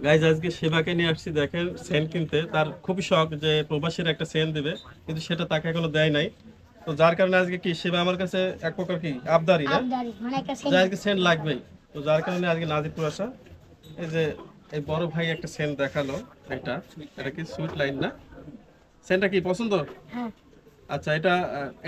Guys আজকে সেবাকে নিয়ে আসছি দেখেন সেন কিনতে। তার খুবই শখ যে প্রবাসীর একটা সেন দিবে, কিন্তু সেটা তাকে এখনো দেয় নাই। তো যার কারণে আজকে কি সেবা আমার কাছে এক প্রকার কি আবদারি না, আবদারি মানে একটা যে সেন্ট। আজকে সেন লাগবেই। তো যার কারণে আজকে নাজিরপুর আসা। এই যে এই বড় ভাই একটা সেন দেখালো, এটা এটা কি সুইট লাইন না? সেনটা কি পছন্দ? হ্যাঁ। আচ্ছা, এটা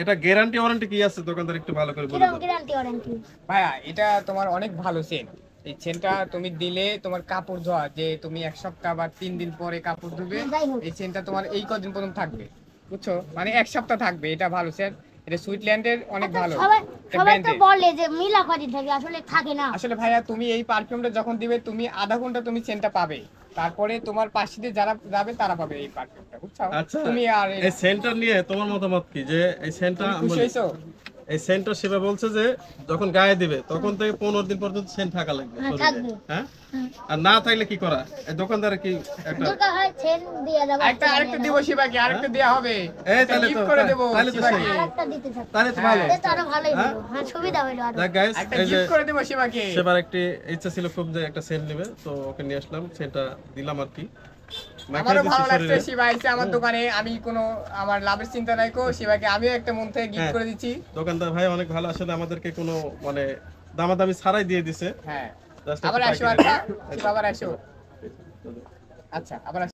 এটা গ্যারান্টি ওয়ারেন্টি কি আছে দোকানদার একটু ভালো করে বলে কিরকম দাও। Guarantee warranty? ভাইয়া এটা তোমার অনেক ভালো চেন। এই চেনটা তুমি দিলে তোমার কাপড় ধোয়া যে তুমি 1 সপ্তাহ বা 3 দিন পরে কাপড় ধুবে, যাই হোক। এই চেনটা তোমার এই কদিন পর্যন্ত থাকবে, বুঝছো? মানে 1 সপ্তাহ থাকবে। এটা ভালো চেন, এটা সুইটল্যান্ডের অনেক আচ্ছা, ভালো। সবাই এটা সবাই তো branded। বলে যে মিলা কদিন থাকে, আসলে থাকে না। আসলে ভাইয়া তুমি এই পারফিউমটা যখন দিবে তুমি আধা ঘন্টা তুমি চেনটা পাবে, তারপরে তোমার পাশে দিয়ে যারা যাবে তারা পাবে এই পারফিউমটা, বুঝছো? আচ্ছা, তুমি আর এই সেন্টার নিয়ে তোমার মতামত কি? যে এই সেন্টটা তুমি খুশি হয়েছো? এই সেন্টার সেবা বলছে যে যখন গায়ে দিবে তখন থেকে 15 দিন পর্যন্ত সেন্ট থাকা লাগবে হ্যাঁ, শরীরে। থাকবে। হ্যাঁ, হুম। আর না থাকলে কি করা? এই দোকানদার কি একটা দরকার হয় সেন্ট দিয়ে দেবো। আরেকটা দিব শিবাকে, আরেকটা দেয়া হবে। এই তাহলে গিফট তো করে দেব তাহলে তো শিবাকে। সেই। আরেকটা দিতে চাই। তাহলে তো ভালো। তাহলে তো আরো ভালোই হ্যাঁ? হলো। হ্যাঁ, সুবিধা হলো আরো। দেখ গাইস, একটা এই যে গিফট করে দেব শিবাকে। সেবার একটি ইচ্ছা ছিল খুব যে একটা সেন্ট নেবে, তো ওকে নিয়ে আসলাম, সেটা দিলাম আর কি। মাখিয়ে আমারও দিচ্ছি ভালো লাগছে শরীরে। শিবা এসে আমার দোকানে। আমি কোনো আমার লাভের চিন্তা নাই কো, শিবাকে আমিও একটা মন থেকে গিফট হ্যাঁ। করে দিচ্ছি। দোকানদার ভাই অনেক ভালো, আসলে আমাদেরকে কোনো মানে দামাদামি ছাড়াই দিয়ে দিছে। হ্যাঁ, Just আবার একটা আসো। পাইকারি আচ্ছা rate। শিবা, আবার আসো। আচ্ছা, আবার আসো।